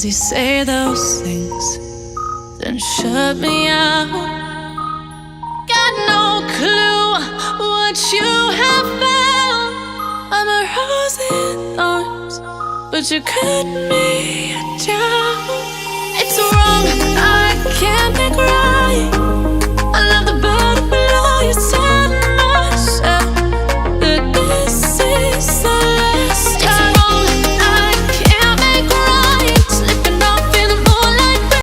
you say those things, then shut me out. Got no clue what you have found. I'm a rose in thorns, but you cut me down. It's wrong, I can't think right. I love the butterfly.